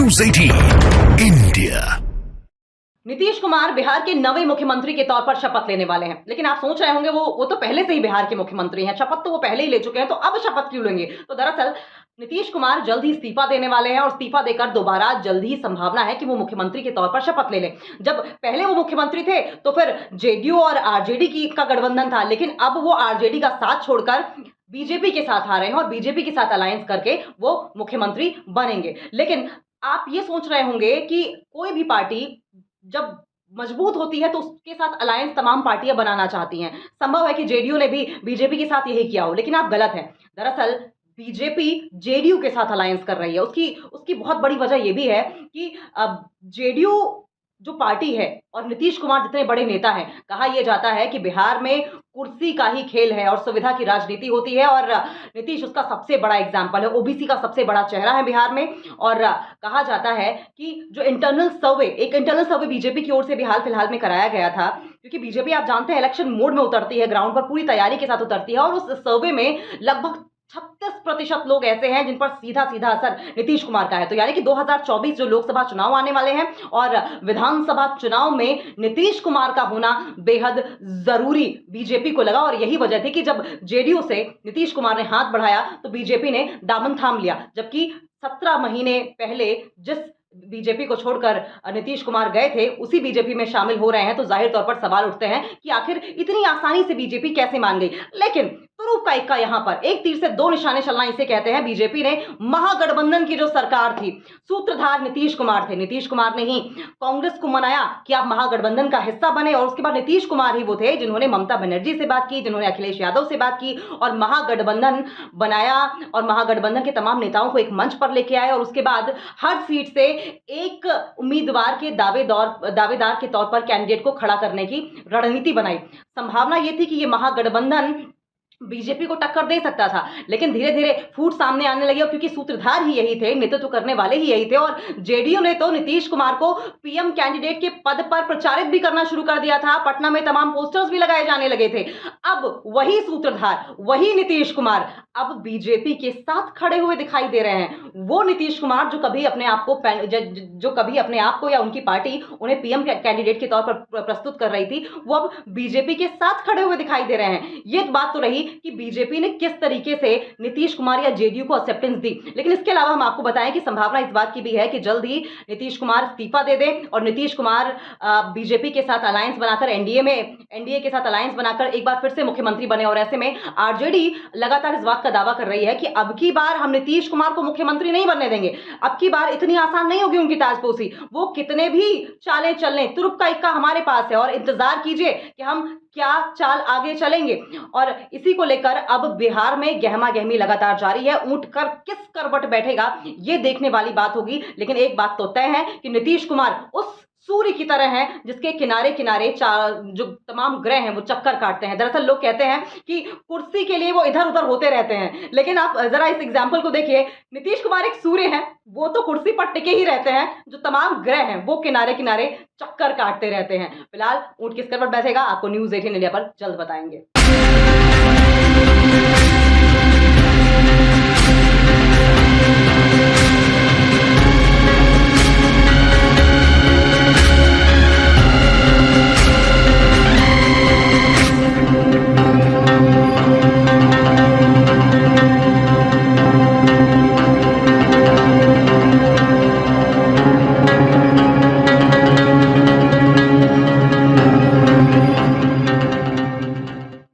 News 18 India. Nitish Kumar Bihar के नवे मुख्यमंत्री के तौर पर शपथ लेने वाले हैं। लेकिन आप सोच रहे होंगे वो तो पहले से ही बिहार के मुख्यमंत्री हैं, शपथ तो वो पहले ही ले चुके हैं, तो अब शपथ क्यों लेंगे? तो दरअसल नीतीश कुमार जल्द ही इस्तीफा देने वाले हैं और इस्तीफा देकर दोबारा जल्द ही संभावना है कि वो मुख्यमंत्री के तौर पर शपथ ले लें। जब पहले वो मुख्यमंत्री थे तो फिर जेडीयू और आरजेडी का गठबंधन था, लेकिन अब वो आरजेडी का साथ छोड़कर बीजेपी के साथ आ रहे हैं और बीजेपी के साथ अलायंस करके वो मुख्यमंत्री बनेंगे। लेकिन आप ये सोच रहे होंगे कि कोई भी पार्टी जब मजबूत होती है तो उसके साथ अलायंस तमाम पार्टियां बनाना चाहती हैं। संभव है कि जेडीयू ने भी बीजेपी के साथ यही किया हो, लेकिन आप गलत हैं। दरअसल बीजेपी जेडीयू के साथ अलायंस कर रही है। उसकी उसकी बहुत बड़ी वजह यह भी है कि अब जेडीयू जो पार्टी है और नीतीश कुमार जितने बड़े नेता हैं, कहा यह जाता है कि बिहार में कुर्सी का ही खेल है और सुविधा की राजनीति होती है और नीतीश उसका सबसे बड़ा एग्जाम्पल है। ओबीसी का सबसे बड़ा चेहरा है बिहार में और कहा जाता है कि जो एक इंटरनल सर्वे बीजेपी की ओर से भी हाल फिलहाल में कराया गया था, क्योंकि बीजेपी आप जानते हैं इलेक्शन मोड में उतरती है, ग्राउंड पर पूरी तैयारी के साथ उतरती है और उस सर्वे में लगभग 36% लोग ऐसे हैं जिन पर सीधा सीधा असर नीतीश कुमार का है। तो यानी कि 2024 जो लोकसभा चुनाव आने वाले हैं और विधानसभा चुनाव में नीतीश कुमार का होना बेहद जरूरी बीजेपी को लगा और यही वजह थी कि जब जेडीयू से नीतीश कुमार ने हाथ बढ़ाया तो बीजेपी ने दामन थाम लिया। जबकि 17 महीने पहले जिस बीजेपी को छोड़कर नीतीश कुमार गए थे उसी बीजेपी में शामिल हो रहे हैं, तो जाहिर तौर पर सवाल उठते हैं कि आखिर इतनी आसानी से बीजेपी कैसे मान गई। लेकिन तुरुप का इक्का यहां पर एक तीर से दो निशाने चलना इसे कहते हैं। बीजेपी ने महागठबंधन की जो सरकार थी, सूत्रधार नीतीश कुमार थे। नीतीश कुमार ने ही कांग्रेस को मनाया कि आप महागठबंधन का हिस्सा बने और उसके बाद नीतीश कुमार ही वो थे जिन्होंने ममता बनर्जी से बात की, जिन्होंने अखिलेश यादव से बात की और महागठबंधन बनाया और महागठबंधन के तमाम नेताओं को एक मंच पर लेके आए और उसके बाद हर सीट से एक उम्मीदवार के दावेदार के तौर पर कैंडिडेट को खड़ा करने की रणनीति बनाई। संभावना यह थी कि यह महागठबंधन बीजेपी को टक्कर दे सकता था, लेकिन धीरे धीरे फूट सामने आने लगी और क्योंकि सूत्रधार ही यही थे, नेतृत्व करने वाले ही यही थे और जेडीयू ने तो नीतीश कुमार को पीएम कैंडिडेट के पद पर प्रचारित भी करना शुरू कर दिया था। पटना में तमाम पोस्टर्स भी लगाए जाने लगे थे। अब वही सूत्रधार, वही नीतीश कुमार अब बीजेपी के साथ खड़े हुए दिखाई दे रहे हैं। वो नीतीश कुमार जो कभी अपने आप को या उनकी पार्टी उन्हें पीएम कैंडिडेट के तौर पर प्रस्तुत कर रही थी, वो अब बीजेपी के साथ खड़े हुए दिखाई दे रहे हैं। ये बात तो रही कि बीजेपी ने किस तरीके से नीतीश कुमार या जेडीयू को एक्सेप्टेंस दी, लेकिन इसके अलावा हम आपको बताएं कि संभावना इस बात की भी है कि जल्द ही नीतीश कुमार इस्तीफा दे दें और नीतीश कुमार बीजेपी के साथ अलायंस बनाकर एनडीए के साथ अलायंस बनाकर एक बार फिर से मुख्यमंत्री बने। और ऐसे में आरजेडी लगातार इस बात का दावा कर रही है कि अब की बार हम नीतीश कुमार को मुख्यमंत्री नहीं बनने देंगे, अब की बार इतनी आसान नहीं होगी उनकी ताजपोशी। वो कितने भी चालें चल लें, तुरुप का इक्का हमारे पास है और इंतजार कीजिए कि हम क्या चाल आगे चलेंगे। और इसी को लेकर अब बिहार में गहमा गहमी लगातार जारी है। ऊंट कर किस करवट बैठेगा ये देखने वाली बात होगी, लेकिन एक बात तो तय है कि नीतीश कुमार उस सूर्य की तरह हैं जिसके किनारे किनारे जो तमाम ग्रह हैं वो चक्कर काटते हैं। दरअसल लोग कहते हैं कि कुर्सी के लिए वो इधर उधर होते रहते हैं, लेकिन आप जरा इस एग्जाम्पल को देखिए, नीतीश कुमार एक सूर्य हैं, वो तो कुर्सी पर टिके ही रहते हैं, जो तमाम ग्रह हैं वो किनारे किनारे चक्कर काटते रहते हैं। फिलहाल ऊंट किस करवट बैठेगा आपको न्यूज़ 18 इंडिया पर जल्द बताएंगे।